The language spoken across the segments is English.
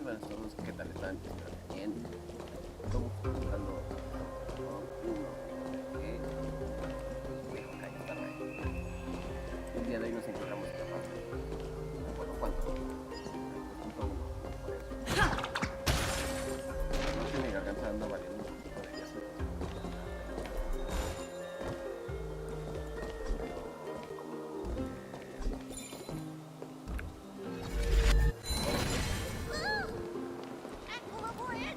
buenas todos, ¿qué tal están? Espero que bien. Estamos jugando de Honkai Star Rail. El día de hoy nos encontramos en la parte. Bueno, ¿cuánto? Punto 1, por eso. No tiene garganta, anda valiendo un poquito de yazo.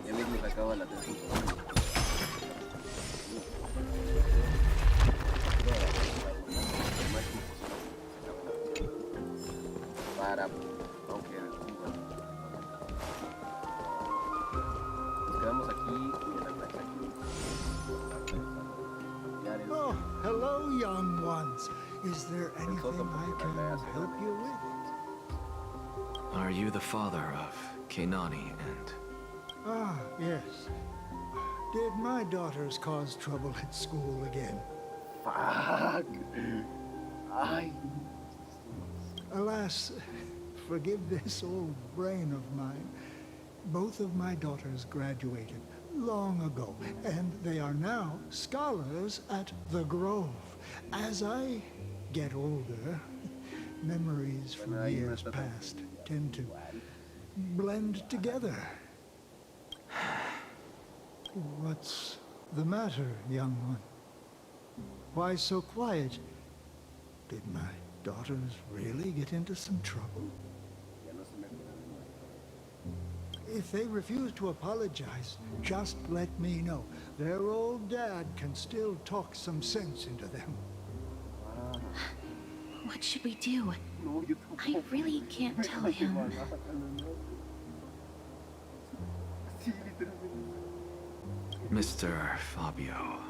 Ya mismo se acaba la atención. Para aunque nos quedamos aquí y el ataque aquí. Oh, hello, young ones. Is there anything I can help you with? Are you the father of Keinani and... Ah, yes. Did my daughters cause trouble at school again? Fuck. Ay. Alas, forgive this old brain of mine. Both of my daughters graduated long ago, and they are now scholars at the Grove. As I get older, memories from years past tend to blend together. What's the matter, young one? Why so quiet? Did my daughters really get into some trouble? If they refuse to apologize, just let me know. Their old dad can still talk some sense into them. What should we do? I really can't tell him. Mr. Fabio,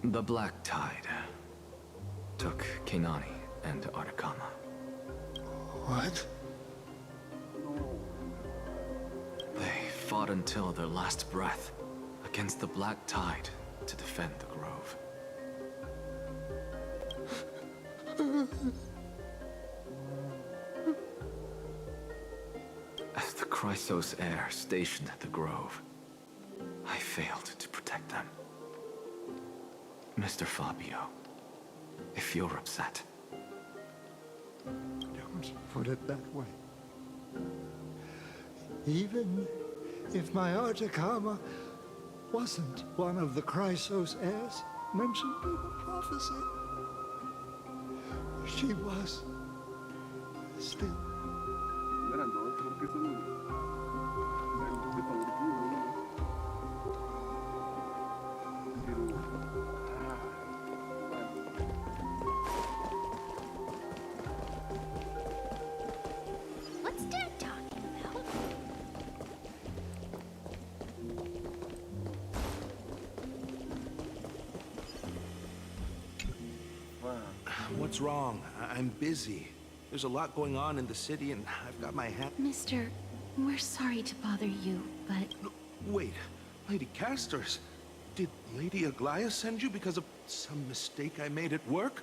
the Black Tide took Keinani and Artakama. What? They fought until their last breath against the Black Tide to defend the Grove. As the Chrysos heir stationed at the Grove, I failed to protect them. Mr. Fabio, if you're upset... Don't put it that way. Even if my Artakama wasn't one of the Chrysos heirs mentioned in the prophecy, she was still. What's Dad talking about? What's wrong? I'm busy. There's a lot going on in the city, and I've got my hand... Mister, we're sorry to bother you, but... Wait, Lady Castors, did Lady Aglaya send you because of some mistake I made at work?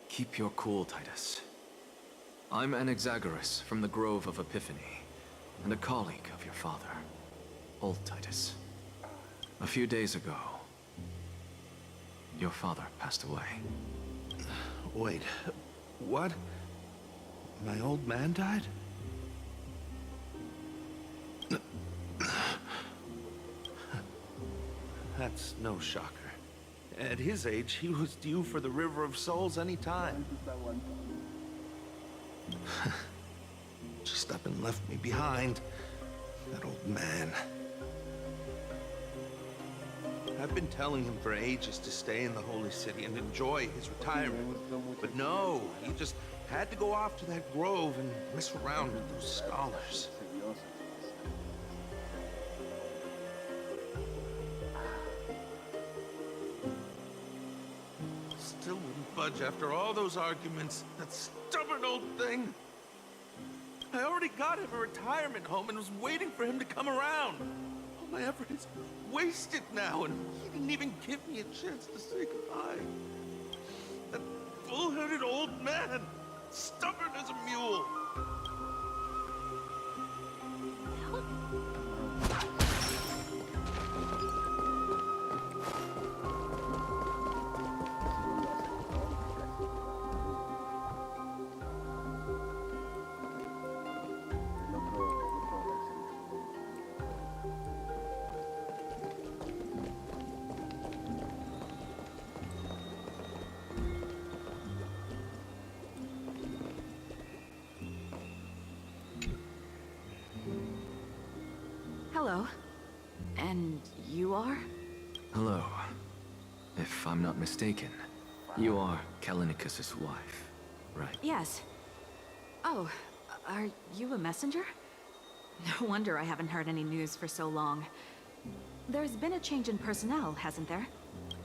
Keep your cool, Titus. I'm Anaxagoras from the Grove of Epiphany, and a colleague of your father, old Titus. A few days ago, your father passed away. Wait, what? My old man died? That's no shocker. At his age, he was due for the River of Souls any time. Just up and left me behind. That old man. I've been telling him for ages to stay in the Holy City and enjoy his retirement. But no, he just had to go off to that grove and mess around with those scholars. Still wouldn't budge after all those arguments. That stubborn old thing. I already got him a retirement home and was waiting for him to come around. All my effort is wasted now, and he didn't even give me a chance to say goodbye. That bull-headed old man, stubborn as a mule. hello. And you are? Hello. If I'm not mistaken, you are Kalinicus's wife, right? Yes. Oh, are you a messenger? No wonder I haven't heard any news for so long. There's been a change in personnel, hasn't there?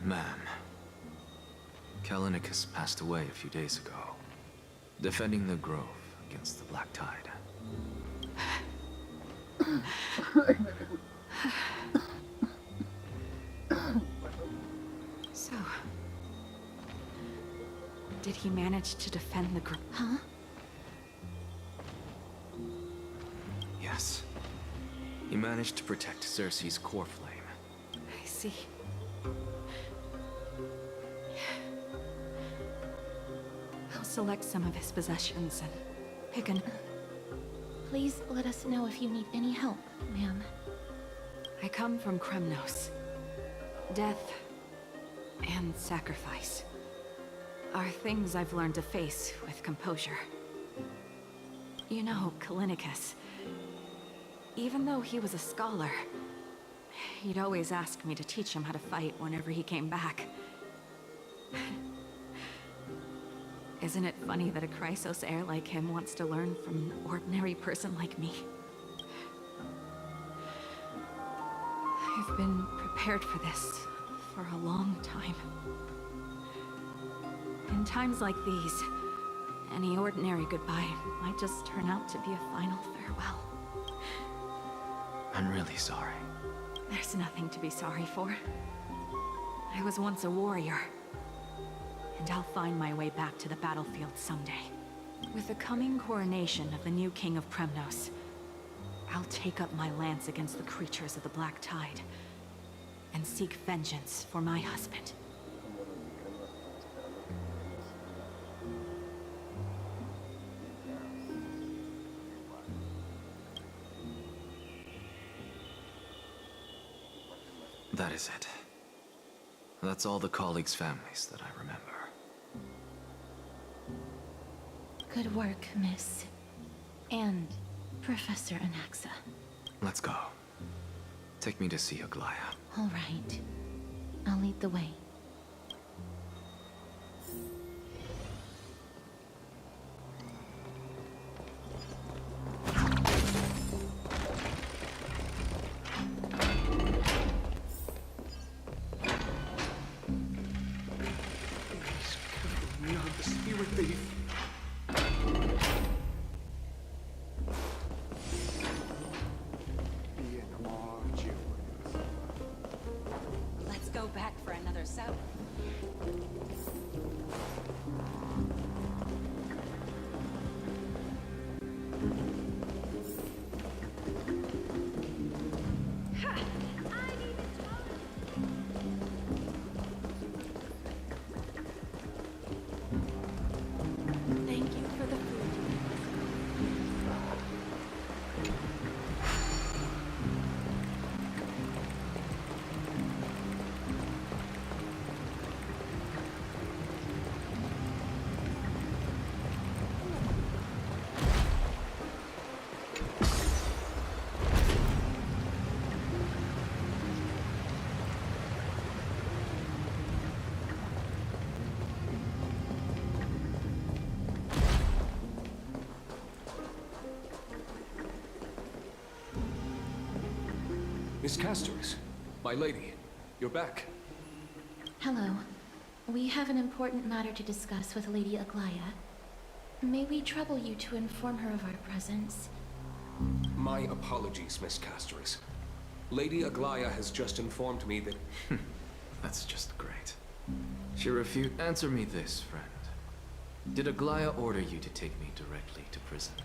Ma'am, Kalinicus passed away a few days ago, defending the Grove against the Black Tide. So, did he manage to defend the Grove? Huh? Yes. He managed to protect Cersei's core flame. I see. I'll select some of his possessions and pick an... Please let us know if you need any help, ma'am. I come from Kremnos. Death and sacrifice are things I've learned to face with composure. You know, Kalinicus, even though he was a scholar, he'd always ask me to teach him how to fight whenever he came back. Isn't it funny that a Chrysos heir like him wants to learn from an ordinary person like me? I've been prepared for this for a long time. In times like these, any ordinary goodbye might just turn out to be a final farewell. I'm really sorry. There's nothing to be sorry for. I was once a warrior, and I'll find my way back to the battlefield someday. With the coming coronation of the new king of Kremnos, I'll take up my lance against the creatures of the Black Tide, and seek vengeance for my husband. That is it. That's all the colleagues' families that I remember. Good work, Miss. And Professor Anaxa. Let's go. Take me to see Aglaya. All right. I'll lead the way. Let's go back for another soda. Thank you for the food. Miss Casterus, my lady, you're back. Hello. We have an important matter to discuss with Lady Aglaya. May we trouble you to inform her of our presence? My apologies, Miss Casterus. Lady Aglaya has just informed me that... That's just great. She refused. Answer me this, friend. Did Aglaya order you to take me directly to prison?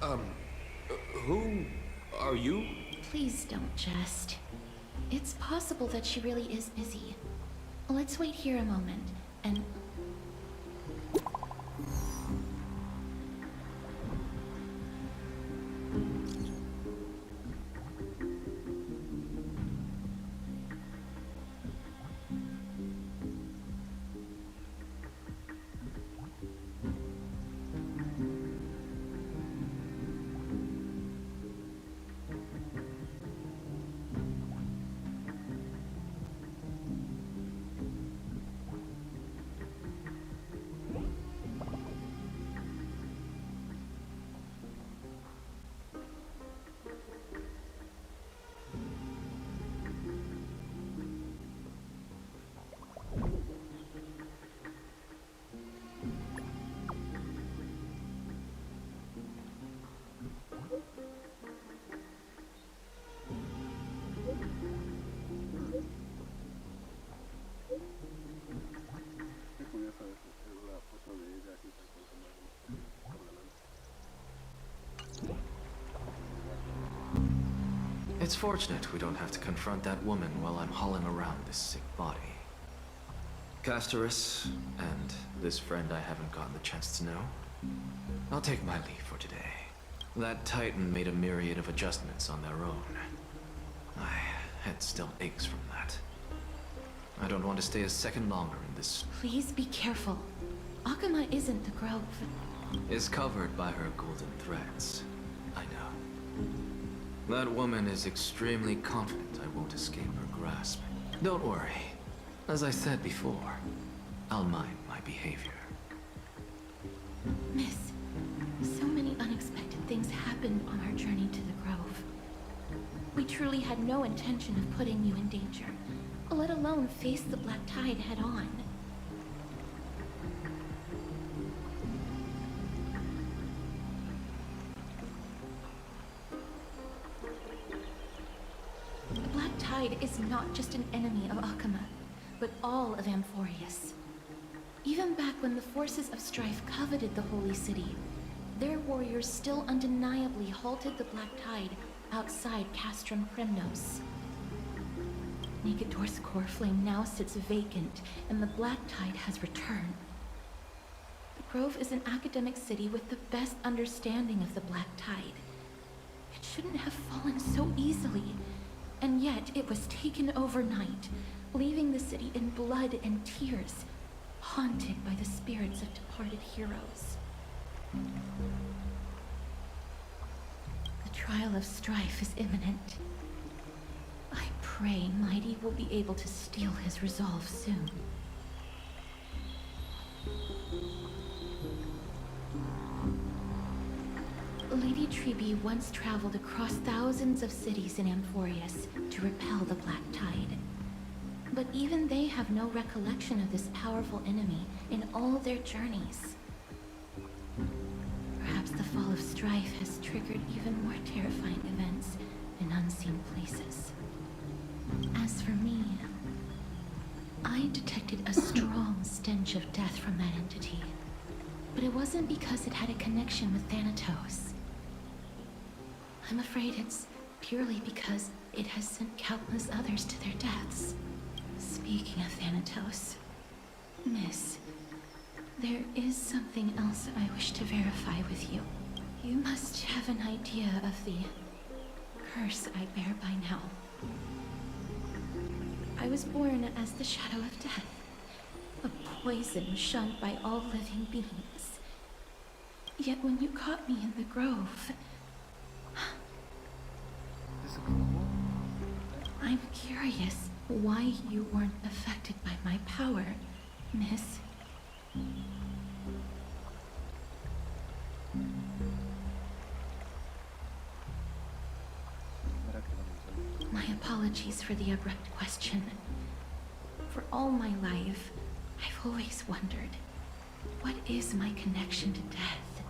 Who are you? Please don't jest. It's possible that she really is busy. Let's wait here a moment, and... It's fortunate we don't have to confront that woman while I'm hauling around this sick body. Castorus, and this friend I haven't gotten the chance to know, I'll take my leave for today. That Titan made a myriad of adjustments on their own. My head still aches from that. I don't want to stay a second longer in this... Please be careful. Akama isn't the Grove. Is covered by her golden threads. I know. That woman is extremely confident I won't escape her grasp. Don't worry. As I said before, I'll mind my behavior. Miss, so many unexpected things happened on our journey to the Grove. We truly had no intention of putting you in danger, let alone face the Black Tide head-on. The Black Tide is not just an enemy of Akama, but all of Amphorius. Even back when the forces of strife coveted the Holy City, their warriors still undeniably halted the Black Tide outside Castrum Premnos. Negador's core flame now sits vacant, and the Black Tide has returned. The Grove is an academic city with the best understanding of the Black Tide. It shouldn't have fallen so easily, and yet it was taken overnight, leaving the city in blood and tears, haunted by the spirits of departed heroes. The trial of strife is imminent. I pray Mighty will be able to steal his resolve soon. Lady Treeby once traveled across thousands of cities in Amphorius to repel the Black Tide. But even they have no recollection of this powerful enemy in all their journeys. Perhaps the fall of strife has triggered even more terrifying events in unseen places. As for me, I detected a strong stench of death from that entity. But it wasn't because it had a connection with Thanatos. I'm afraid it's purely because it has sent countless others to their deaths. Speaking of Thanatos, Miss, there is something else I wish to verify with you. You must have an idea of the curse I bear by now. I was born as the shadow of death, a poison shunned by all living beings. Yet when you caught me in the grove, I'm curious why you weren't affected by my power, Miss. My apologies for the abrupt question. For all my life, I've always wondered, what is my connection to death?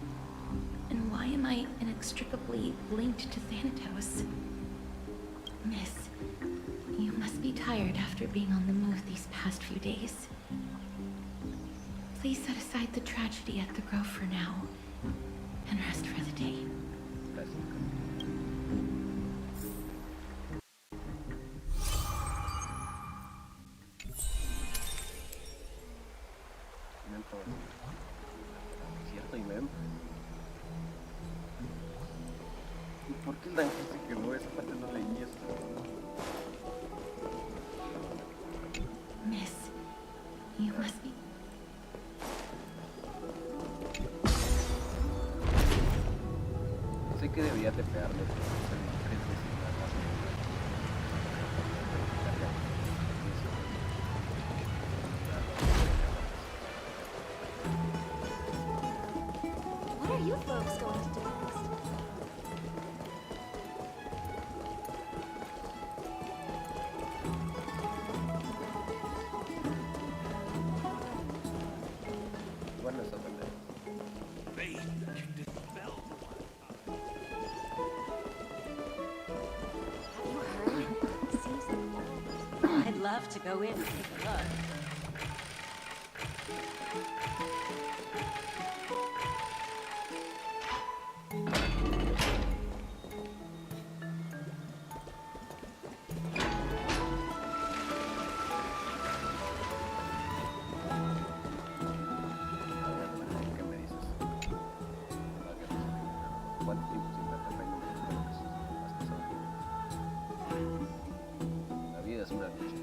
And why am I inextricably linked to Thanatos? Miss, you must be tired after being on the move these past few days. Please set aside the tragedy at the Grove for now, and rest for the day. ¿Cierto, Imem? ¿Y por qué el ángel se quedó? Esa parte no leí esto. Miss, you must be... Sé que debería de pegarle, pero no sé, 3 veces nada más. What are you folks going to do next? Bueno, eso depende. Have you heard? Seems I'd love to go in and take a look. cuánto tiempo sin verte, Rey, no me acuerdo que has pasado tiempo. La vida es una lucha.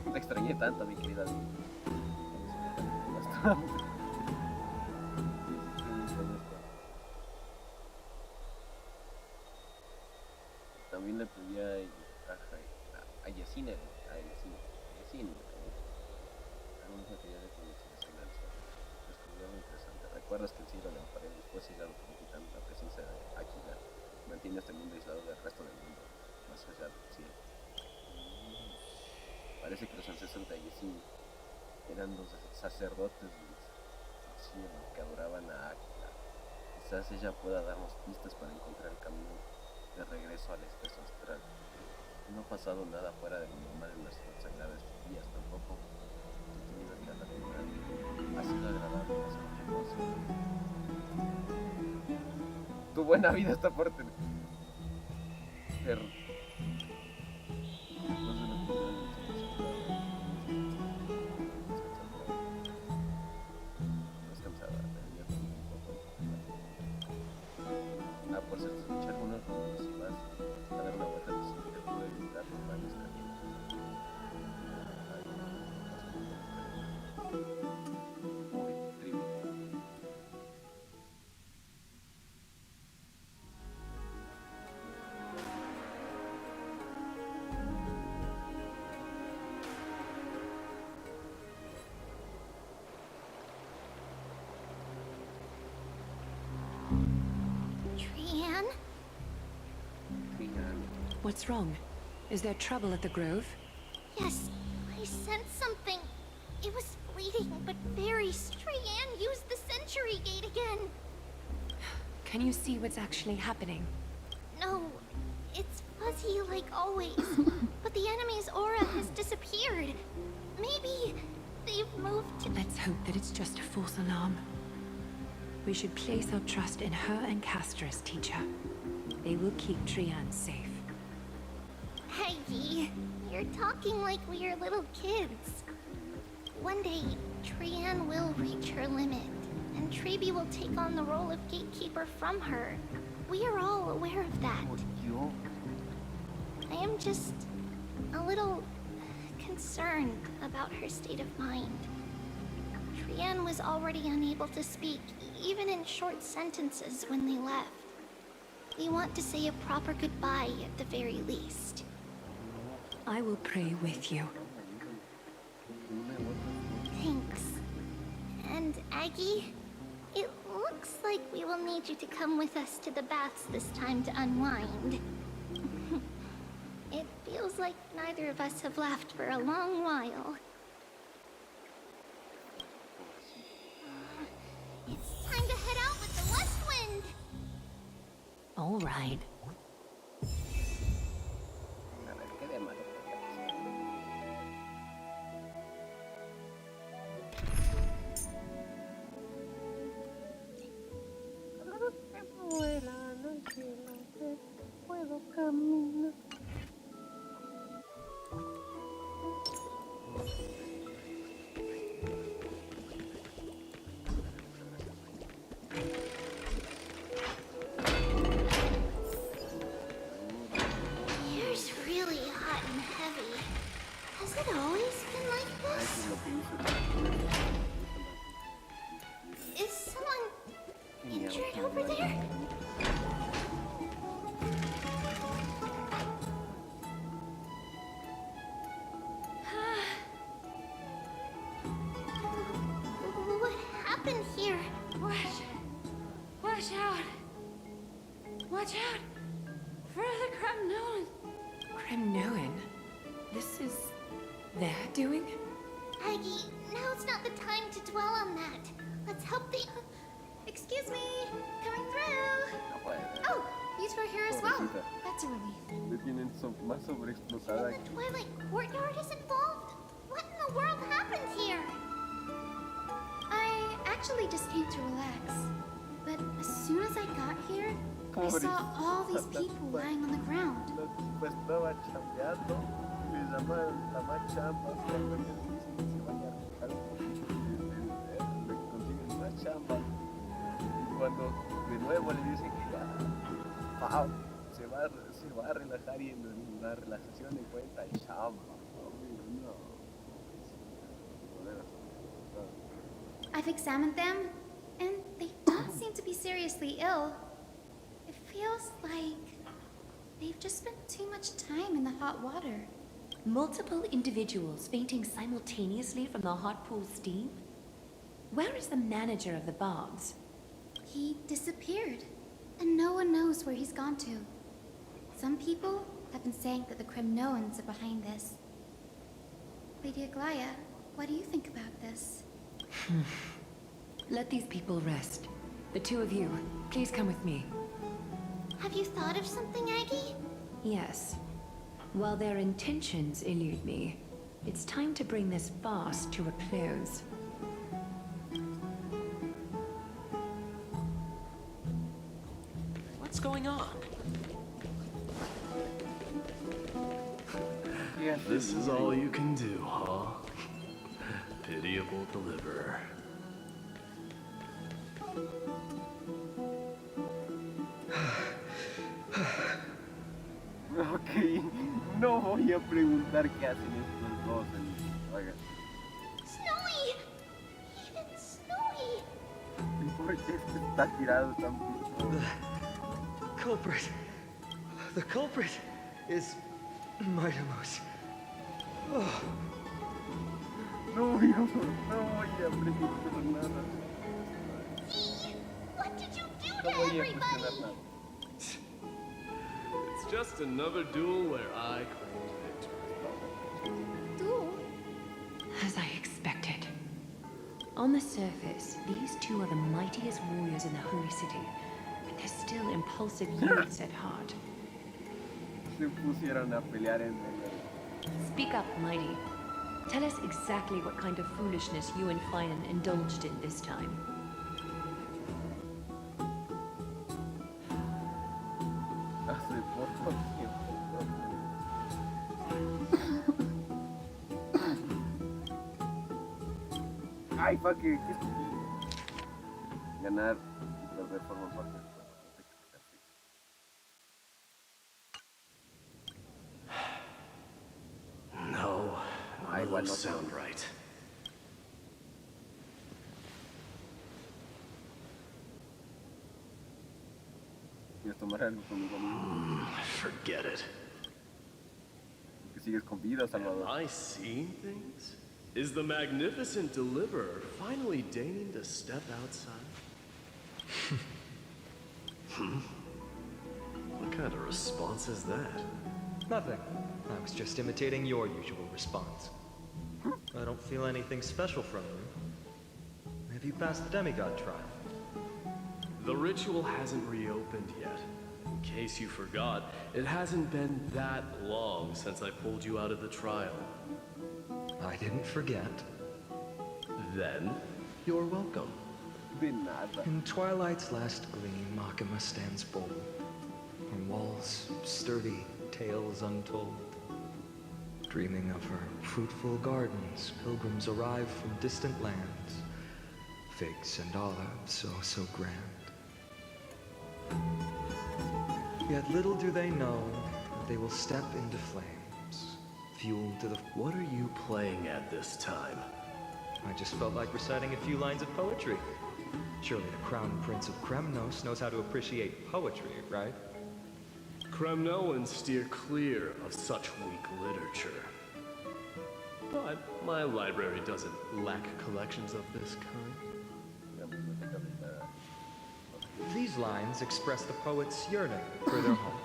No te extrañé tanto, mi querida Loli. Bastante. También le pedí a Yacine, algo que quería de comunicación. Descubrí algo interesante. ¿Recuerdas que el cielo de la pared después aislado por quitando la presencia de Aquila mantiene este mundo aislado del resto del mundo, más allá del cielo? Parece que los ancestros de Ayesín eran los sacerdotes del cielo que adoraban a Aquila. Quizás ella pueda darnos pistas para encontrar el camino de regreso al espacio astral. No ha pasado nada fuera de lo normal en nuestras sagradas días, tampoco he tenido que hablar con nadie. Ha sido agradable pasar un tiempo así. Tu buena vida está por tener. Por cierto, escuchar algunos ruidos y más a dar una vuelta de su que pude visitar los baños calientes. Muy trivial. Trianne? What's wrong? Is there trouble at the grove? Yes, I sensed something. It was fleeting, but very. Trianne used the Century Gate again. Can you see what's actually happening? No, it's fuzzy like always. But the enemy's aura has disappeared. Maybe they've moved to... Let's hope that it's just a false alarm. We should place our trust in her and Castra's teacher. They will keep Trianne safe. Peggy, you're talking like we are little kids. One day, Trianne will reach her limit, and Trebi will take on the role of gatekeeper from her. We are all aware of that. I am just a little concerned about her state of mind. Trianne was already unable to speak, even in short sentences when they left. We want to say a proper goodbye at the very least. I will pray with you. Thanks. And Aggie, it looks like we will need you to come with us to the baths this time to unwind. It feels like neither of us have laughed for a long while. It's time to head out with the west wind! All right. Here's really hot and heavy. Has it always been like this? Is someone injured over there? What happened here? Watch out! Watch out! For the Kremnoan! Kremnoan? This is their doing? Aggie, now's not the time to dwell on that. Let's help the... Excuse me, coming through. Oh, you two are here as well. That's a relief. Me tienen más sobreexplotada. The Twilight Courtyard is involved? What in the world happened here? I actually just came to relax. But as soon as I got here, I saw all these people lying on the ground. Pues estaba chambeando, me llamaron a más chambas, que se vaya a le consiguen más chamba. Y cuando de nuevo le dicen que ya Ah, se va a relajar y en la relajación encuentra el chamba. Amigo, no. I've examined them, and they don't seem to be seriously ill. It feels like they've just spent too much time in the hot water. Multiple individuals fainting simultaneously from the hot pool steam? Where is the manager of the Bobs? He disappeared, and no one knows where he's gone to. Some people have been saying that the Kremnoans are behind this. Lady Aglaya, what do you think about this? Let these people rest. The two of you, please come with me. Have you thought of something, Aggie? Yes. While their intentions elude me, it's time to bring this farce to a close. What's going on? This is all you can do, huh? Pitiable deliverer. Ok, no voy a preguntar qué hacen estos dos. Oiga, Snowy! Even Snowy! ¿por qué está tirado tan bien? Culprit. The culprit is Mightimos. Oh. No, hijo, no voy a preguntar nada. What did you do No to voy a everybody? cuestionar nada. It's just another duel where I claimed victory. Duel? As I expected. On the surface, these two are the mightiest warriors in the Holy City, but they're still impulsive youths at heart. Se pusieron a pelear en el... Speak up, Mighty. Tell us exactly what kind of foolishness you and Finan indulged in this time. Hace poco tiempo. Ay, fuck, qué estúpido. Ganar y perder forman parte del juego. No, I none of will those not sound know. right. ¿Quieres tomar algo conmigo, amigo? Forget it. Que sigues con vida, Salvador. Am I seeing things? Is the magnificent deliverer finally deigning to step outside? What kind of response is that? Nothing. I was just imitating your usual response. I don't feel anything special from you. Have you passed the demigod trial? The ritual hasn't reopened yet. In case you forgot, it hasn't been that long since I pulled you out of the trial. I didn't forget. Then, you're welcome. De nada. In twilight's last gleam, Makima stands bold. Her walls sturdy, tales untold. Dreaming of her fruitful gardens, pilgrims arrive from distant lands. Figs and olives, oh so grand. Yet little do they know that they will step into flames, fueled to the... What are you playing at this time? I just felt like reciting a few lines of poetry. Surely the Crown Prince of Kremnos knows how to appreciate poetry, right? Kremnoans steer clear of such weak literature. But my library doesn't lack collections of this kind. These lines express the poet's yearning for their home,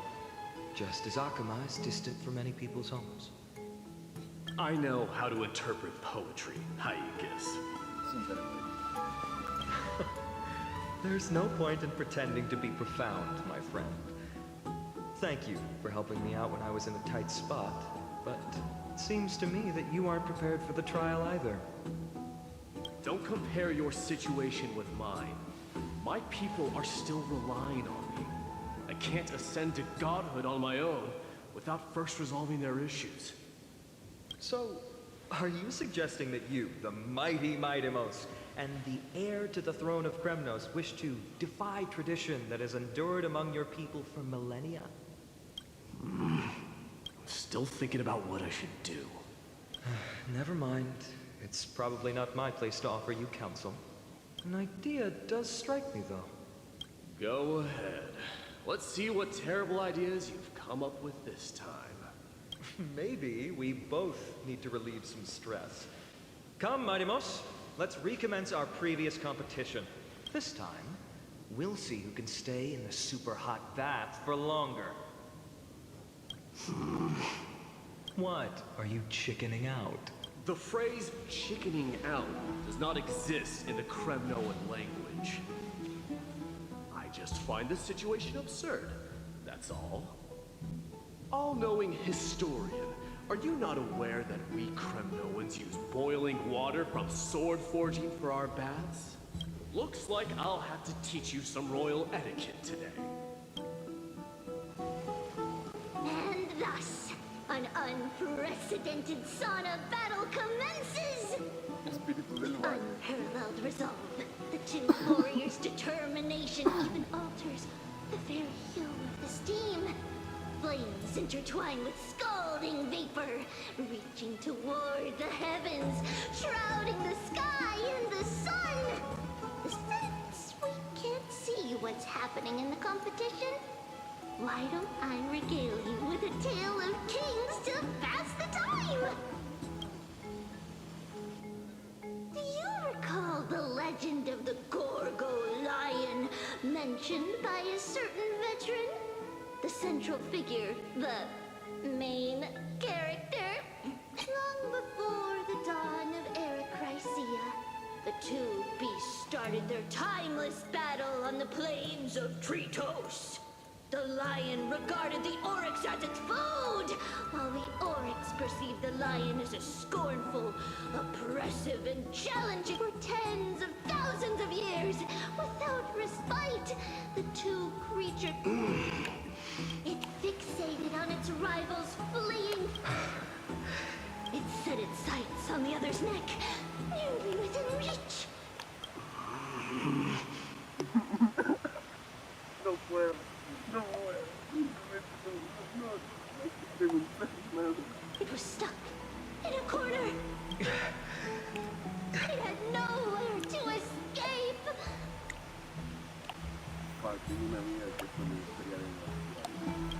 just as Akama is distant from many people's homes. I know how to interpret poetry, Hyegus. There's no point in pretending to be profound, my friend. Thank you for helping me out when I was in a tight spot, but it seems to me that you aren't prepared for the trial either. Don't compare your situation with mine. My people are still relying on me. I can't ascend to godhood on my own without first resolving their issues. So, are you suggesting that you, the mighty Mightimos, and the heir to the throne of Kremnos wish to defy tradition that has endured among your people for millennia? I'm still thinking about what I should do. Never mind. It's probably not my place to offer you counsel. An idea does strike me, though. Go ahead. Let's see what terrible ideas you've come up with this time. Maybe we both need to relieve some stress. Come, Mightimos. Let's recommence our previous competition. This time, we'll see who can stay in the super hot bath for longer. What? Are you chickening out? The phrase chickening out does not exist in the Kremnoan language. I just find this situation absurd, that's all. All-knowing historian, are you not aware that we Kremnoans use boiling water from sword forging for our baths? Looks like I'll have to teach you some royal etiquette today. And thus, an unprecedented sauna battle commences! Unparalleled resolve. The two warriors' determination even alters the very hue of the steam. Flames intertwine with scalding vapor, reaching toward the heavens, shrouding the sky and the sun. Since we can't see what's happening in the competition, why don't I regale you with a tale of kings to pass the time? Do you recall the legend of the Gorgo lion mentioned by a certain veteran? The central figure, the main character. Long before the dawn of Erechrysia, the two beasts started their timeless battle on the plains of Tritos. The lion regarded the oryx as its food, while the oryx perceived the lion as a scornful, oppressive, and challenging for tens of thousands of years. Without respite, the two creatures... It fixated on its rival's fleeing. It set its sights on the other's neck, nearly within reach. No puedo. No. It was stuck in a corner. It had nowhere to escape.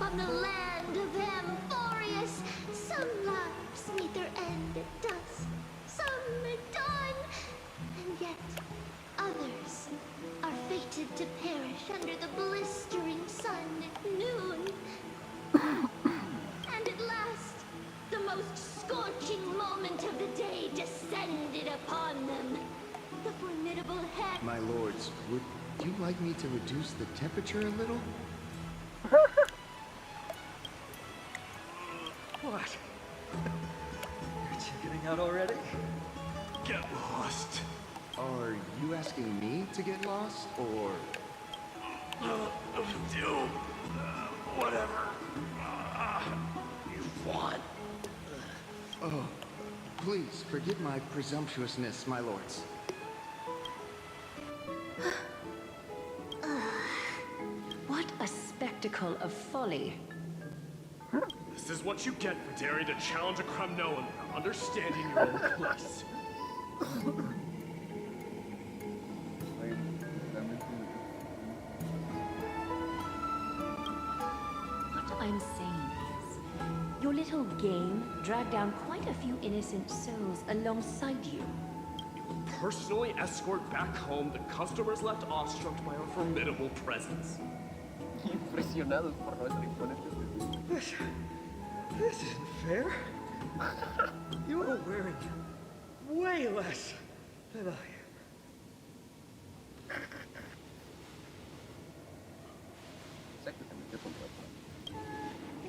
On the land of Amphorius, some lives meet their end at dusk, some at dawn, and yet others are fated to perish under the blistering sun at noon. And at last, the most scorching moment of the day descended upon them. The formidable head... My lords, would you like me to reduce the temperature a little? What? You're chickening out already? Get lost. Are you asking me to get lost, or...? Do whatever you want. Oh, please forgive my presumptuousness, my lords. What a spectacle of folly. This is what you get for daring to challenge a Kremnoan without understanding your own place. What I'm saying is, your little game dragged down quite a few innocent souls alongside you. You will personally escort back home the customers left awestruck by our formidable presence. Impresionados por nuestro imponente. This isn't fair. You are wearing way less than I am.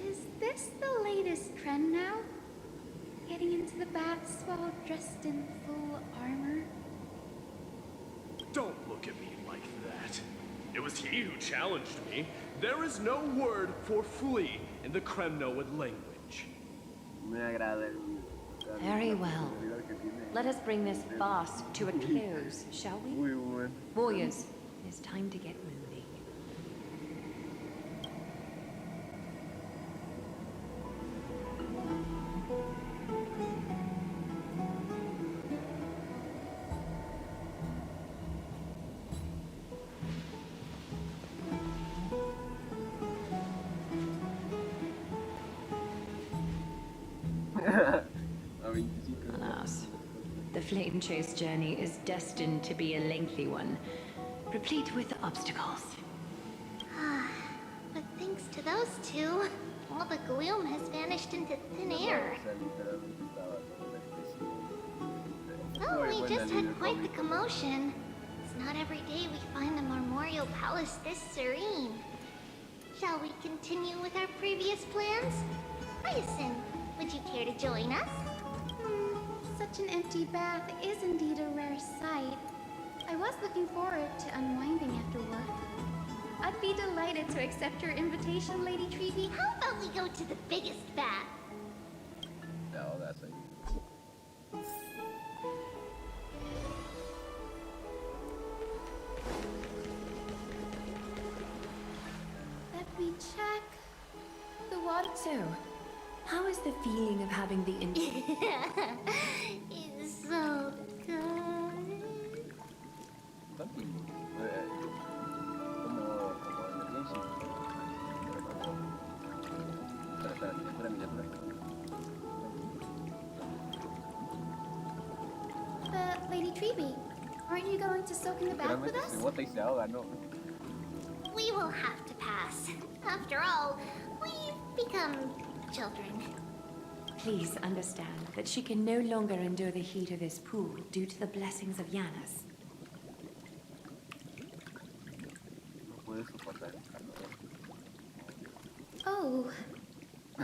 Is this the latest trend now? Getting into the baths while dressed in full armor? Don't look at me like that. It was he who challenged me. There is no word for flee in the Kremnoan language. Me agrada Very well. Let us bring this farce to a close, shall we? Warriors, it's time to get moving. Alas, the flame chase journey is destined to be a lengthy one, replete with obstacles. But thanks to those two, all the gloom has vanished into thin air. Well, we just had quite the commotion. It's not every day we find the Memorial Palace this serene. Shall we continue with our previous plans? Hyacinth, would you care to join us? Such an empty bath is indeed a rare sight. I was looking forward to unwinding after work. I'd be delighted to accept your invitation, Lady Treevee. How about we go to the biggest bath? No, that's it. Let me check. The water. So, how is the feeling of having the It's so good. But, Lady Treevee, aren't you going to soak in the bath with us? We will have to pass. After all, we've become children. Please understand that she can no longer endure the heat of this pool due to the blessings of Yanis. Oh.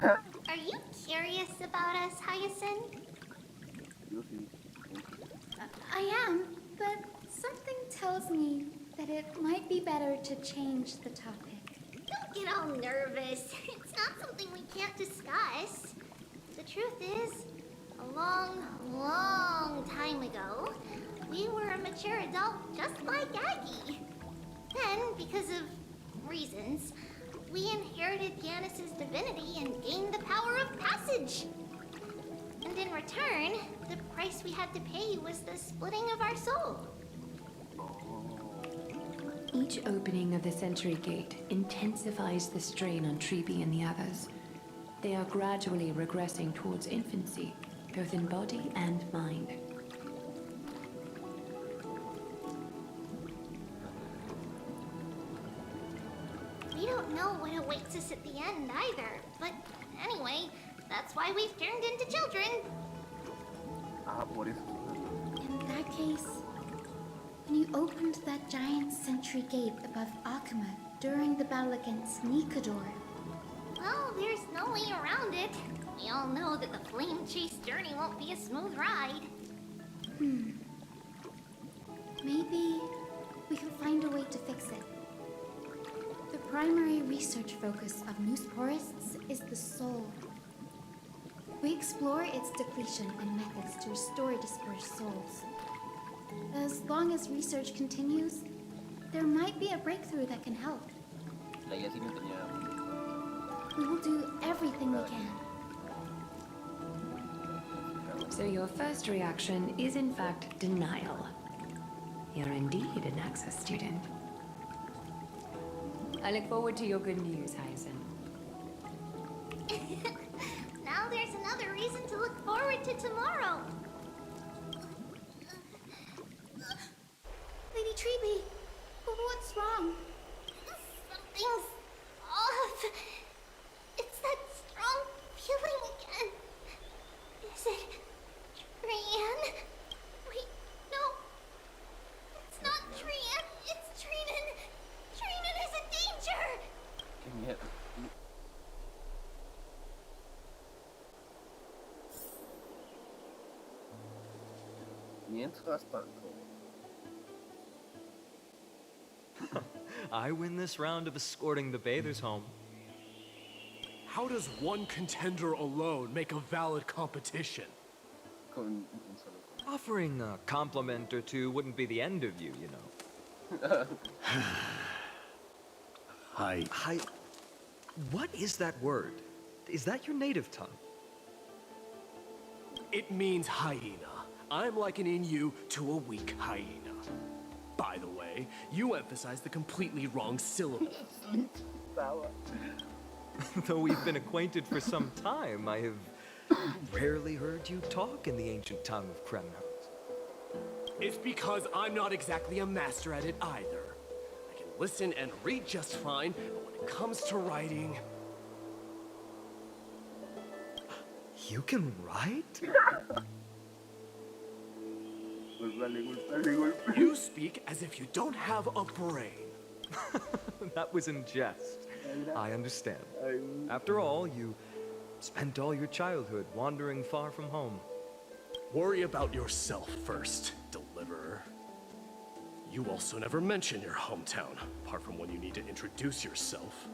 Are you curious about us, Hyacinth? I am, but something tells me that it might be better to change the topic. Don't get all nervous. It's not something we can't discuss. The truth is, a long, long time ago, we were a mature adult just like Aggie. Then, because of reasons, we inherited Yanis's divinity and gained the power of passage. And in return, the price we had to pay was the splitting of our soul. Each opening of the Century Gate intensifies the strain on Treevee and the others. They are gradually regressing towards infancy, both in body and mind. We don't know what awaits us at the end either, but anyway, that's why we've turned into children. In that case, when you opened that giant sentry gate above Akuma during the battle against Nikador, Well, there's no way around it. We all know that the flame chase journey won't be a smooth ride. maybe we can find a way to fix it. The primary research focus of Noose Forests is the soul. We explore its depletion and methods to restore dispersed souls. As long as research continues, there might be a breakthrough that can help. We will do everything we can. So your first reaction is in fact denial. You're indeed an Access student. I look forward to your good news, Hyacinth. Now there's another reason to look forward to tomorrow. Lady Treevee, what's wrong? Something's off. It's that strong feeling again. Is it Trian? Wait, no. It's not Trian. It's Trinan. Trinan is in danger. Mientras tanto. I win this round of escorting the bathers home. How does one contender alone make a valid competition? con solo con... Offering a compliment or two wouldn't be the end of you, you know. Hi. Hi. What is that word? Is that your native tongue? It means hyena. I'm likening you to a weak hyena. By the way, you emphasize the completely wrong syllable. Though we've been acquainted for some time, I have rarely heard you talk in the ancient tongue of Kremnos. It's because I'm not exactly a master at it either. I can listen and read just fine, but when it comes to writing... You can write? You speak as if you don't have a brain. That was in jest. I understand. After all, you spent all your childhood wandering far from home. Worry about yourself first, deliverer. You also never mention your hometown, apart from when you need to introduce yourself.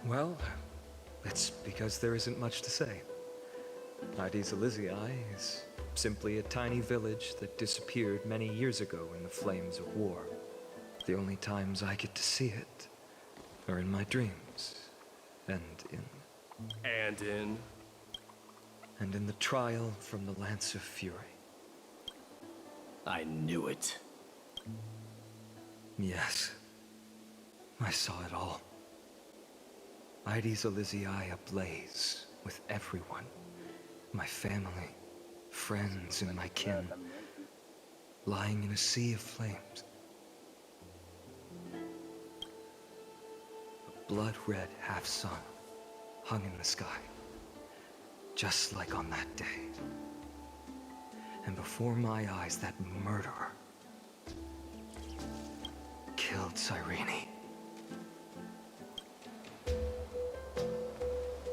Well, it's because there isn't much to say. Ides Elysiae is simply a tiny village that disappeared many years ago in the flames of war. The only times I get to see it are in my dreams, and in the trial from the Lance of Fury. I knew it. Yes, I saw it all. Ides Elysiae ablaze with everyone. My family, friends, and my kin, lying in a sea of flames. A blood-red half-sun hung in the sky, just like on that day. And before my eyes, that murderer killed Cyrene.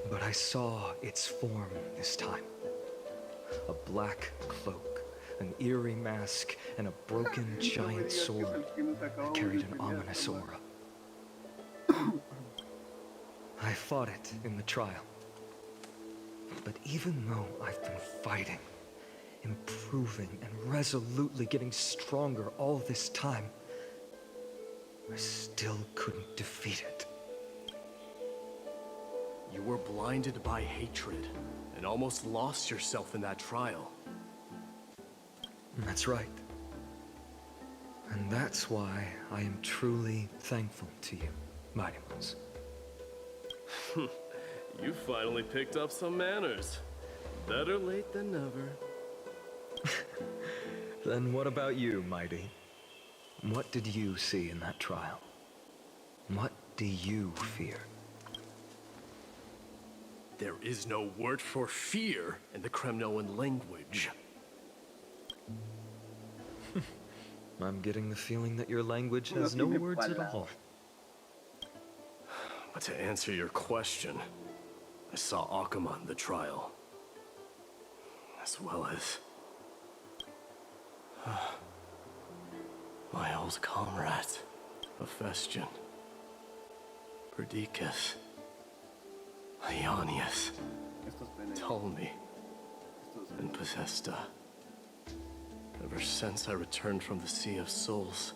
But I saw its form this time. A black cloak, an eerie mask, and a broken giant sword that carried an ominous aura. I fought it in the trial. But even though I've been fighting, improving, and resolutely getting stronger all this time, I still couldn't defeat it. You were blinded by hatred, and almost lost yourself in that trial. That's right. And that's why I am truly thankful to you, Mighty Ones. You finally picked up some manners. Better late than never. Then what about you, Mighty? What did you see in that trial? What do you fear? There is no word for fear in the Kremnoan language. I'm getting the feeling that your language has no words at all. But to answer your question, I saw Akuma in the trial. As well as... my old comrade, Hephaestion, Perdiccas, Ionius, Ptolemy, and Possesta. Ever since I returned from the Sea of Souls,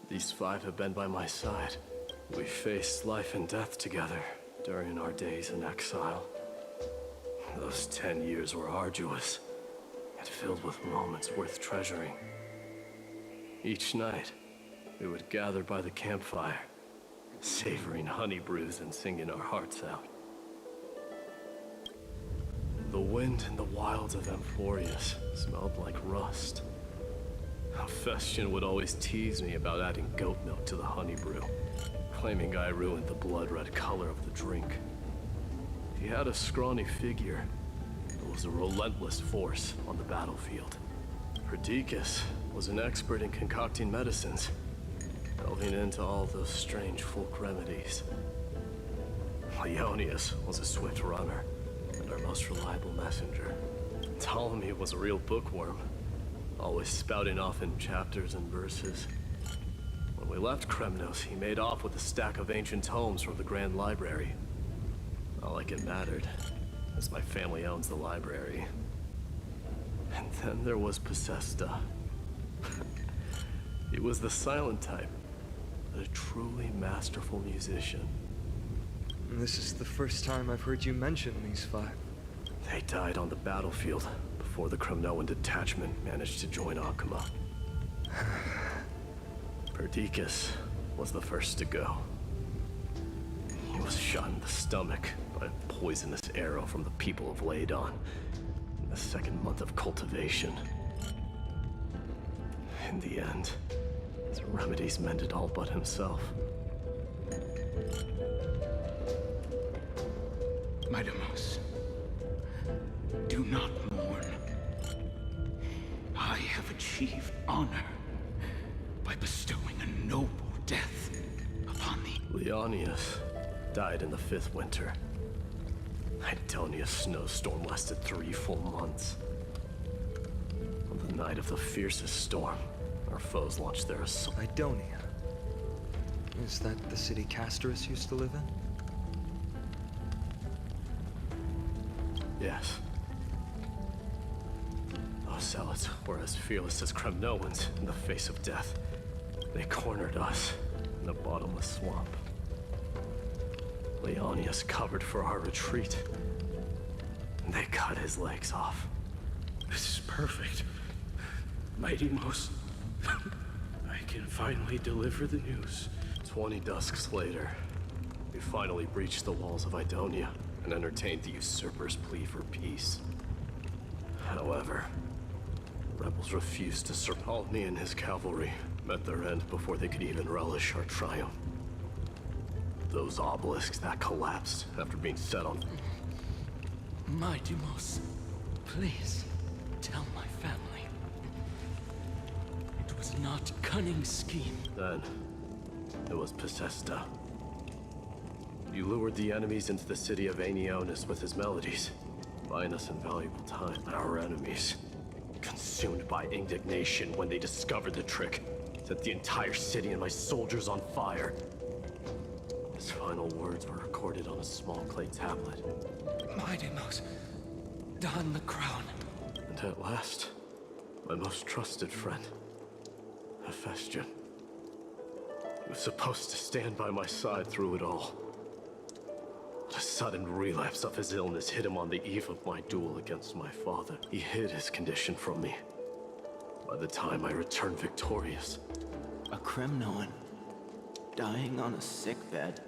these five have been by my side. We faced life and death together during our days in exile. Those 10 years were arduous, yet filled with moments worth treasuring. Each night, we would gather by the campfire, savoring honey brews and singing our hearts out. The wind in the wilds of Amphorius smelled like rust. Hephaestion would always tease me about adding goat milk to the honey brew, claiming I ruined the blood-red color of the drink. He had a scrawny figure, but was a relentless force on the battlefield. Perdiccas was an expert in concocting medicines, delving into all those strange folk remedies. Ionius was a swift runner, and our most reliable messenger. Ptolemy was a real bookworm, always spouting off in chapters and verses. When we left Kremnos, he made off with a stack of ancient tomes from the Grand Library. Not like it mattered. as my family owns the library. And then there was Possesta. He was the silent type, but a truly masterful musician. This is the first time I've heard you mention these 5. They died on the battlefield before the Kremnoan detachment managed to join Akuma. Perdiccas was the first to go. He was shot in the stomach by a poisonous arrow from the people of Ladon in the 2nd month of cultivation. In the end, his remedies mended all but himself. My Demos, do not mourn. I have achieved honor by bestowing a noble death upon the... Leonius died in the 5th winter. Idonia's snowstorm lasted 3 full months. On the night of the fiercest storm, our foes launched their assault. Idonia? Is that the city Castorus used to live in? Yes. Those zealots were as fearless as Kremnoans in the face of death. They cornered us in a bottomless swamp. Leonius covered for our retreat. They cut his legs off. This is perfect. Mighty Most, I can finally deliver the news. 20 dusks later, we finally breached the walls of Idonia and entertained the usurper's plea for peace. However, the rebels refused to surrender. Ptolemy and his cavalry met their end before they could even relish our triumph. Those obelisks that collapsed after being set on... My Demos, please tell my family. It was not a cunning scheme. Then, it was Possesta. You lured the enemies into the city of Aenionis with his melodies, buying us invaluable time. Our enemies, consumed by indignation when they discovered the trick, set the entire city and my soldiers on fire. His final words were recorded on a small clay tablet. My Demos, don the crown. And at last, my most trusted friend, Hephaestion. He was supposed to stand by my side through it all. But a sudden relapse of his illness hit him on the eve of my duel against my father. He hid his condition from me. By the time I returned victorious... A Kremnoan, dying on a sickbed.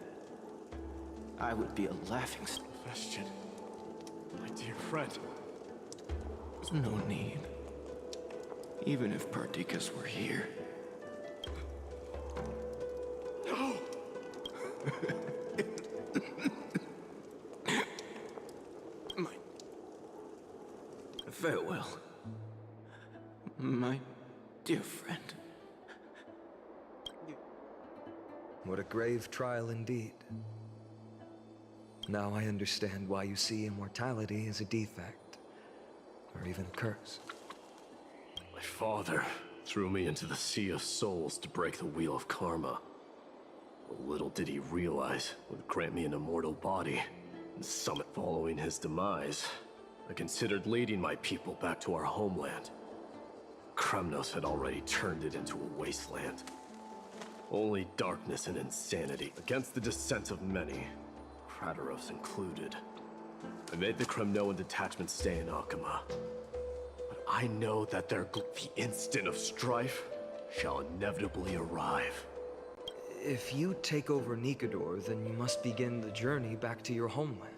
I would be a laughing stock. Hephaestion, my dear friend. There's no need. Even if Perdiccas were here. No! Farewell, my dear friend. What a grave trial indeed. Now I understand why you see immortality as a defect, or even a curse. My father threw me into the sea of souls to break the wheel of karma. But little did he realize it would grant me an immortal body. And summit following his demise, I considered leading my people back to our homeland. Kremnos had already turned it into a wasteland. Only darkness and insanity, against the dissent of many, Krateros included. I made the Kremnoan detachment stay in Akuma. But I know that the instant of strife shall inevitably arrive. If you take over Nikador, then you must begin the journey back to your homeland.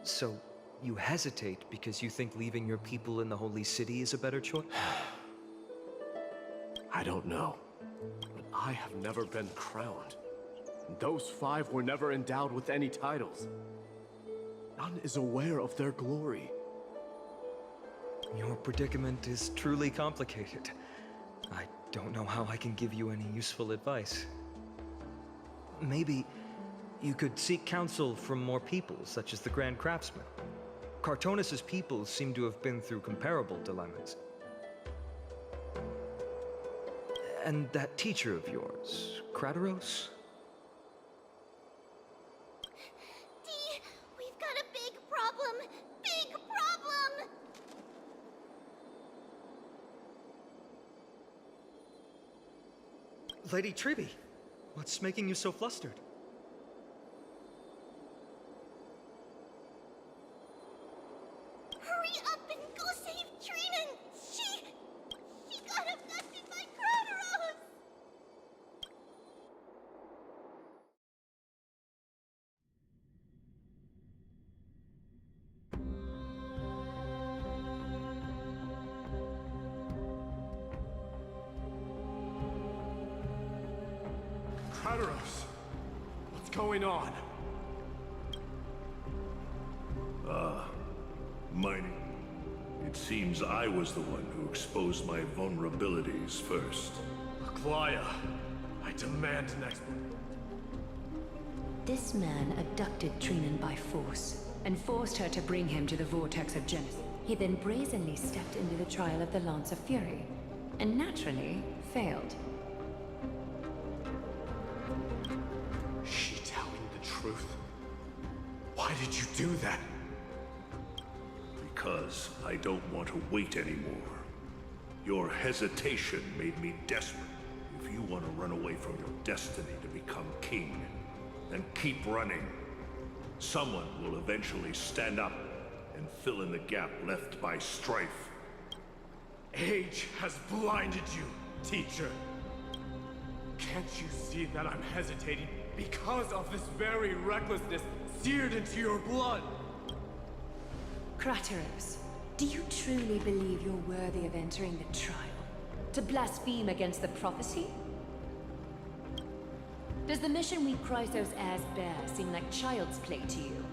So, you hesitate because you think leaving your people in the Holy City is a better choice? I don't know, but I have never been crowned. And those 5 were never endowed with any titles. None is aware of their glory. Your predicament is truly complicated. I don't know how I can give you any useful advice. Maybe you could seek counsel from more people, such as the Grand Craftsman. Cartonis' people seem to have been through comparable dilemmas. And that teacher of yours, Krateros? We've got a big problem Lady Treby, what's making you so flustered? Hurry up and go save Trina! She got abducted by Kratos! Kratos, what's going on? Mighty. It seems I was the one who exposed my vulnerabilities first. Aglaia, I demand an explanation. This man abducted Trinan by force and forced her to bring him to the vortex of Genesis. He then brazenly stepped into the trial of the Lance of Fury, and naturally failed. Is she telling the truth? Why did you do that? Because I don't want to wait anymore. Your hesitation made me desperate. If you want to run away from your destiny to become king, then keep running. Someone will eventually stand up and fill in the gap left by strife. Age has blinded you, teacher. Can't you see that I'm hesitating because of this very recklessness seared into your blood? Kratos, do you truly believe you're worthy of entering the trial? To blaspheme against the prophecy? Does the mission we Chrysos heirs bear seem like child's play to you?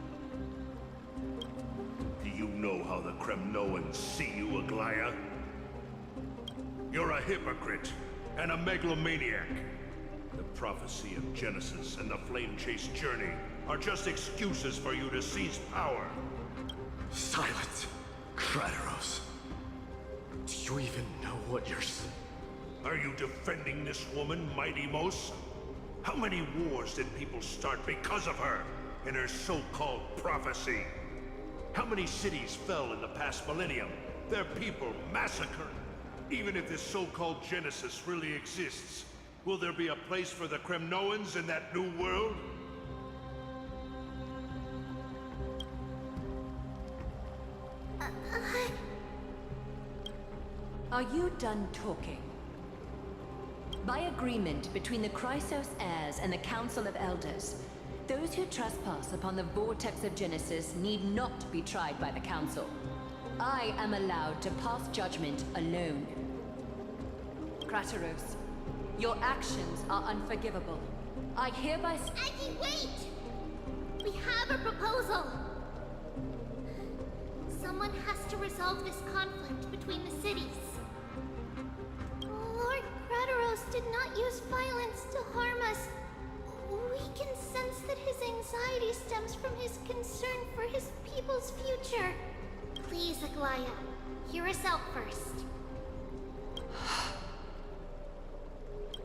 Do you know how the Kremnoans see you, Aglaia? You're a hypocrite and a megalomaniac. The prophecy of Genesis and the Flame Chase journey are just excuses for you to seize power. Silence, Kratos. Do you even know what you're saying? Are you defending this woman, Mighty Mos? How many wars did people start because of her and her so-called prophecy? How many cities fell in the past millennium? Their people massacred. Even if this so-called Genesis really exists, will there be a place for the Kremnoans in that new world? Are you done talking? By agreement between the Chrysos heirs and the Council of Elders, those who trespass upon the vortex of Genesis need not be tried by the Council. I am allowed to pass judgment alone. Kratos, your actions are unforgivable. I hereby... Aggie, wait! We have a proposal! Someone has to resolve this conflict between the cities. Lord Kratos did not use violence to harm us. We can sense that his anxiety stems from his concern for his people's future. Please, Aglaia, hear us out first.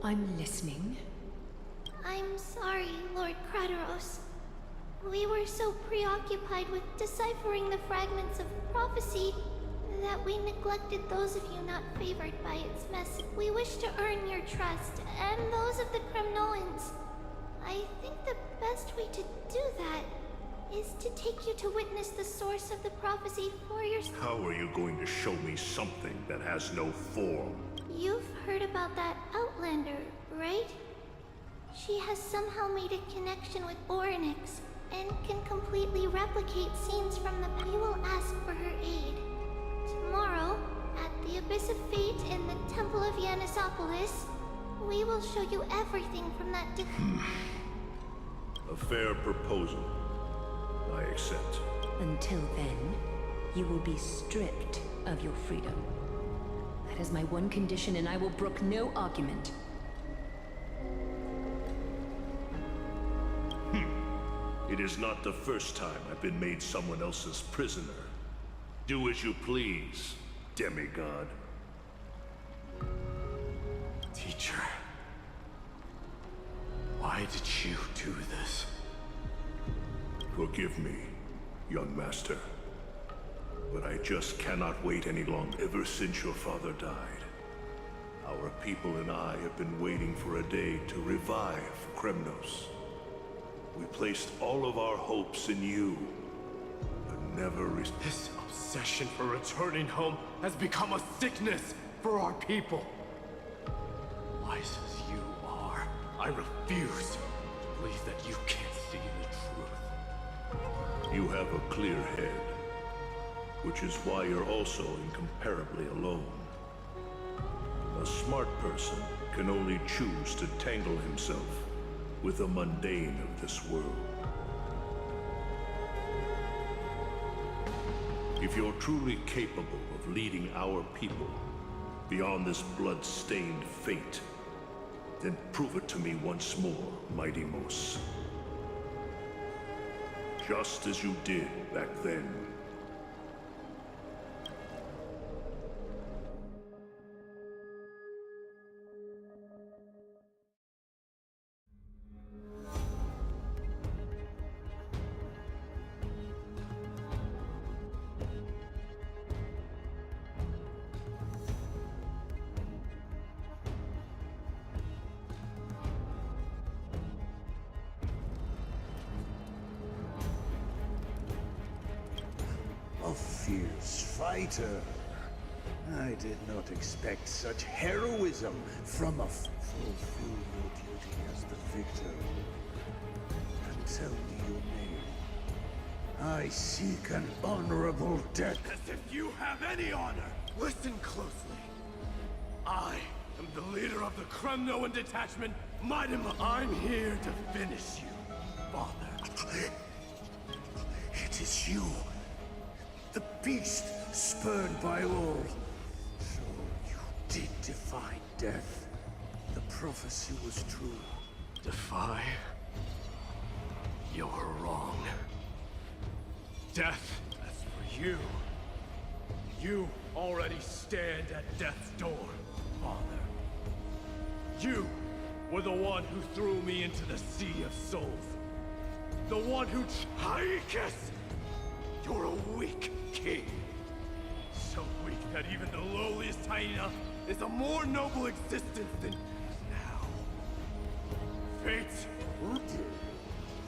I'm listening. I'm sorry, Lord Kratos. We were so preoccupied with deciphering the fragments of prophecy that we neglected those of you not favored by its message. We wish to earn your trust, and those of the Kremnoans. I think the best way to do that is to take you to witness the source of the prophecy for yourself. How are you going to show me something that has no form? You've heard about that Outlander, right? She has somehow made a connection with Orynyx and can completely replicate scenes from the past. We will ask for her aid. Tomorrow, at the Abyss of Fate in the Temple of Yanisopolis, we will show you everything from that A fair proposal. I accept. Until then, you will be stripped of your freedom. That is my one condition, and I will brook no argument. It is not the first time I've been made someone else's prisoner. Do as you please, demigod. Teacher, why did you do this? Forgive me, young master. But I just cannot wait any longer. Ever since your father died, Our people and I have been waiting for a day to revive Kremnos. We placed all of our hopes in you, but never This obsession for returning home has become a sickness for our people. Wise as you are, I refuse to believe that you can't see the truth. You have a clear head, which is why you're also incomparably alone. A smart person can only choose to tangle himself with the mundane of this world. If you're truly capable of leading our people beyond this blood-stained fate, then prove it to me once more, Mighty Mos. Just as you did back then. A fierce fighter. I did not expect such heroism from a fulfill your duty as the victor. And tell me your name. I seek an honorable death. As if you have any honor! Listen closely. I am the leader of the Kremnoan detachment, Mightymo. I'm here to finish you, Father. It is you. The beast spurned by all. So you did defy death. The prophecy was true. Defy? You're wrong. Death, that's for you. You already stand at death's door, Father. You were the one who threw me into the Sea of Souls. The one who Haikus! You're a weak king. So weak that even the lowliest hyena is a more noble existence than now. Fate.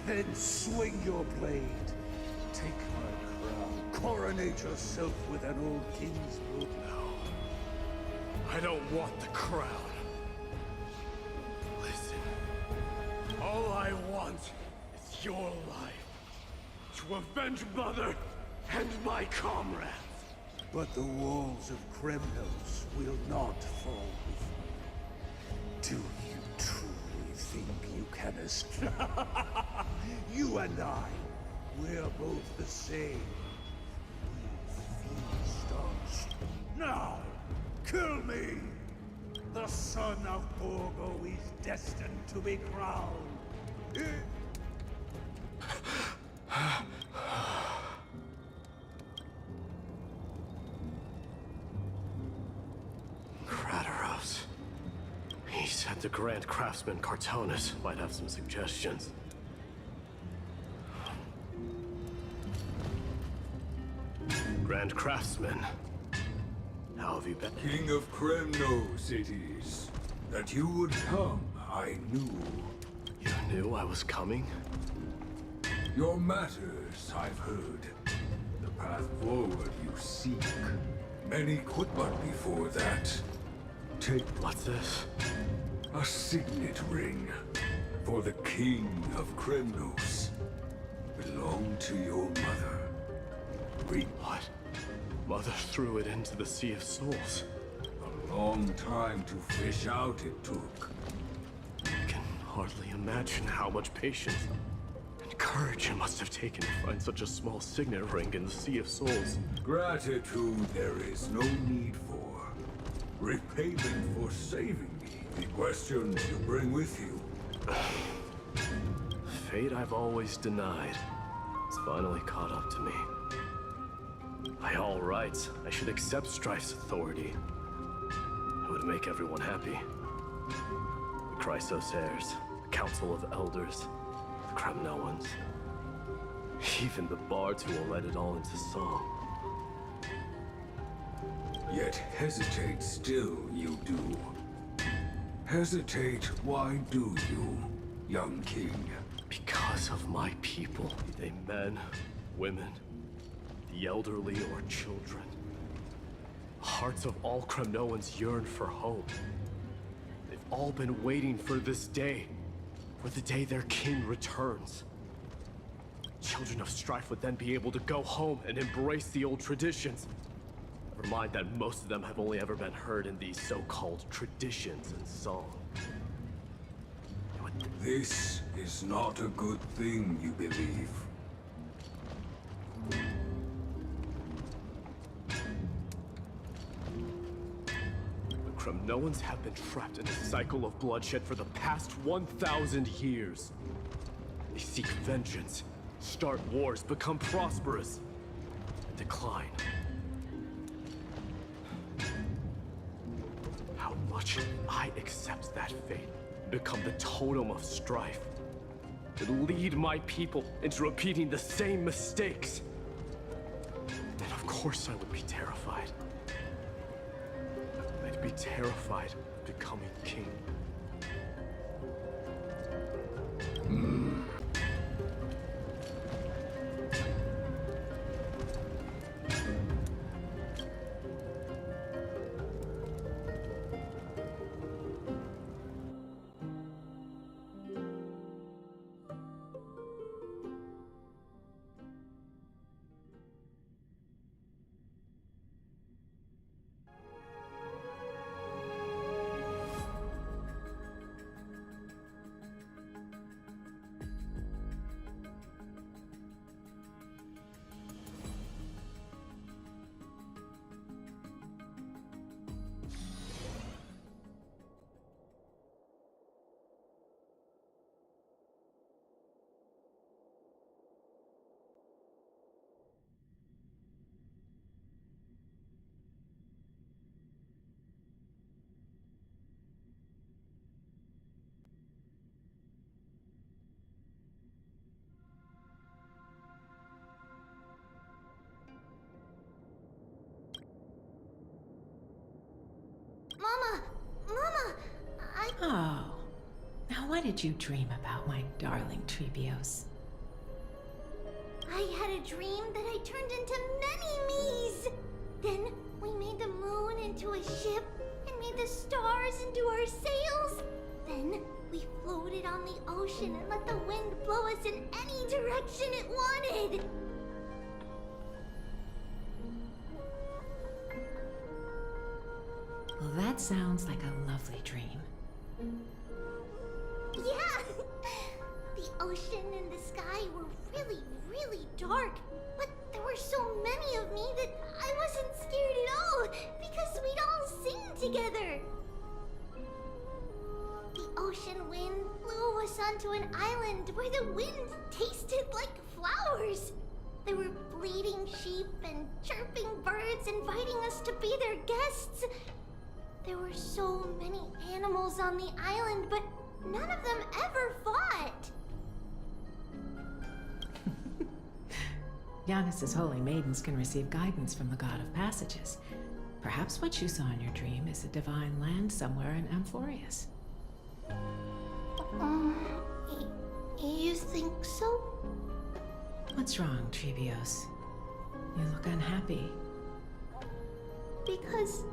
Then swing your blade. Take my crown. Coronate yourself with an old king's blood. No. I don't want the crown. Listen. All I want is your life. To avenge Mother and my comrades. But the walls of Kremnos will not fall with you. Do you truly think you can escape? You and I, we're both the same. We feast on... Now, kill me! The son of Borgo is destined to be crowned. He said the Grand Craftsman Cartonus might have some suggestions. Grand Craftsman, how have you been? King of Kremnos it is. That you would come, I knew. You knew I was coming? Your matters, I've heard. The path forward you seek. Many quit but before that. Take... What's this? A signet ring. For the King of Kremnos. Belong to your mother. Read. What? Mother threw it into the Sea of Souls. A long time to fish out it took. I can hardly imagine how much patience and courage it must have taken to find such a small signet ring in the Sea of Souls. Gratitude there is no need for. Repayment for saving me. The questions you bring with you. Fate I've always denied. It's finally caught up to me. By all rights, I should accept Strife's authority. It would make everyone happy. The Chrysos heirs, the Council of Elders, the Kremnoans. Even the bards who will write it all into song. Yet hesitate still you do. Hesitate, why do you, young king? Because of my people, be they men, women, the elderly, or children. The hearts of all Kremnoans yearn for home. They've all been waiting for this day, for the day their king returns. Children of strife would then be able to go home and embrace the old traditions. Never mind that most of them have only ever been heard in these so-called traditions and song. This is not a good thing, you believe. The Kremnoans have been trapped in a cycle of bloodshed for the past 1,000 years. They seek vengeance, start wars, become prosperous, and decline. How much I accept that fate, become the totem of strife, and lead my people into repeating the same mistakes, then of course I would be terrified. I'd be terrified of becoming king. Mama, Oh. Now what did you dream about, my darling Trebios? I had a dream that I turned into many me's. Then we made the moon into a ship and made the stars into our sails. Then we floated on the ocean and let the wind blow us in any direction it wanted. Well, that sounds like a lovely dream. Yeah! The ocean and the sky were really, really dark. But there were so many of me that I wasn't scared at all because we'd all sing together. The ocean wind blew us onto an island where the wind tasted like flowers. There were bleating sheep and chirping birds inviting us to be their guests. There were so many animals on the island, but none of them ever fought. Giannis's holy maidens can receive guidance from the god of passages. Perhaps what you saw in your dream is a divine land somewhere in Amphorius. You think so? What's wrong, Trebios? You look unhappy. Because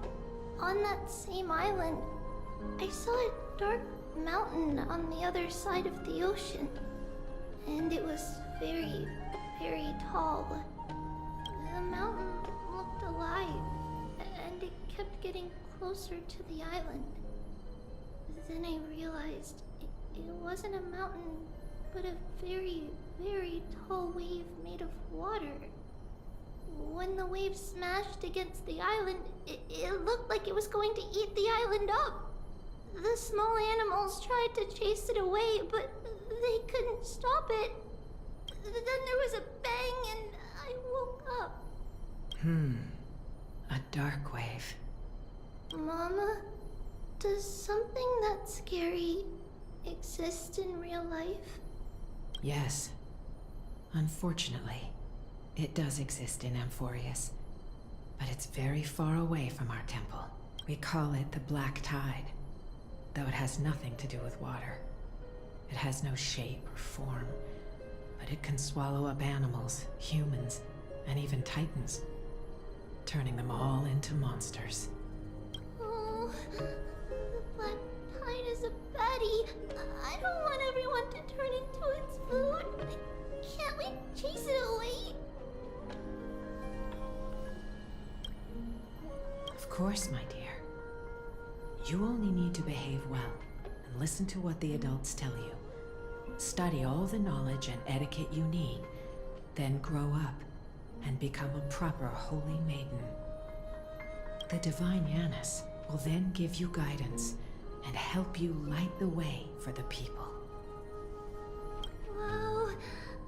on that same island, I saw a dark mountain on the other side of the ocean. And it was very, very tall. The mountain looked alive, and it kept getting closer to the island. Then I realized it wasn't a mountain, but a very, very tall wave made of water. When the wave smashed against the island, it looked like it was going to eat the island up. The small animals tried to chase it away, but they couldn't stop it. Then there was a bang and I woke up. A dark wave. Mama, does something that scary exist in real life? Yes. Unfortunately, it does exist in Amphorius. But it's very far away from our temple. We call it the Black Tide. though it has nothing to do with water. It has no shape or form, but it can swallow up animals, humans, and even titans, turning them all into monsters. Oh, the black tide is a baddie. I don't want everyone to turn into its food. Can't we chase it away? Of course, my dear. You only need to behave well and listen to what the adults tell you. Study all the knowledge and etiquette you need, then grow up and become a proper holy maiden. The divine Yanis will then give you guidance and help you light the way for the people. Wow,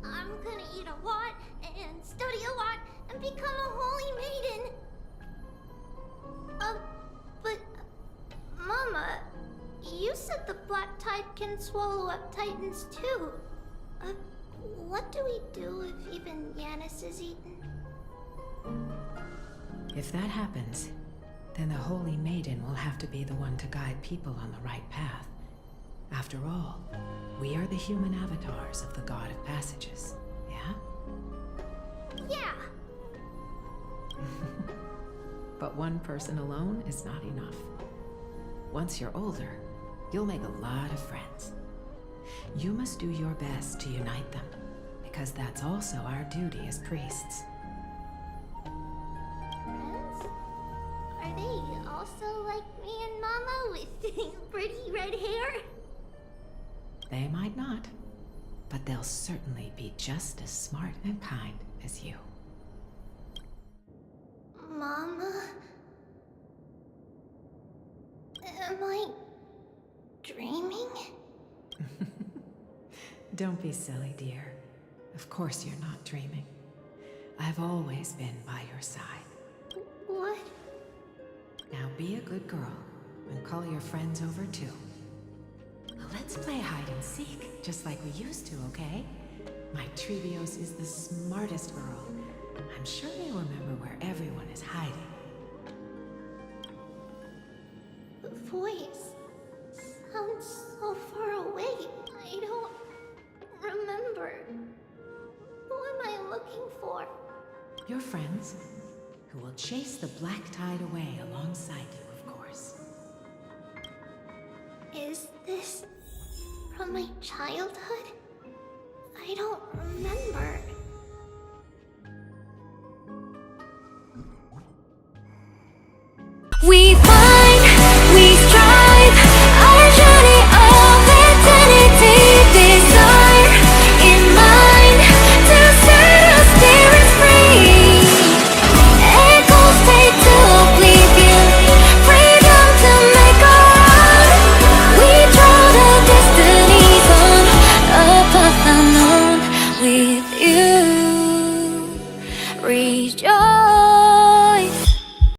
I'm gonna eat a lot and study a lot and become a holy maiden. But Mama, you said the black tide can swallow up titans too. What do we do if even Yanis is eaten? If that happens, then the Holy Maiden will have to be the one to guide people on the right path. After all, we are the human avatars of the God of Passages, yeah? Yeah. But one person alone is not enough. Once you're older, you'll make a lot of friends. You must do your best to unite them, because that's also our duty as priests. Friends? Are they also like me and Mama with pretty red hair? They might not, but they'll certainly be just as smart and kind as you. Mama? Am I dreaming? Don't be silly, dear. Of course you're not dreaming. I've always been by your side. What? Now be a good girl and call your friends over too. Let's play hide and seek, just like we used to, okay? My Trevios is the smartest girl. I'm sure they remember where everyone is hiding. The voice sounds so far away. I don't remember. Who am I looking for? Your friends, who will chase the black tide away alongside you, of course. Is this from my childhood? I don't remember.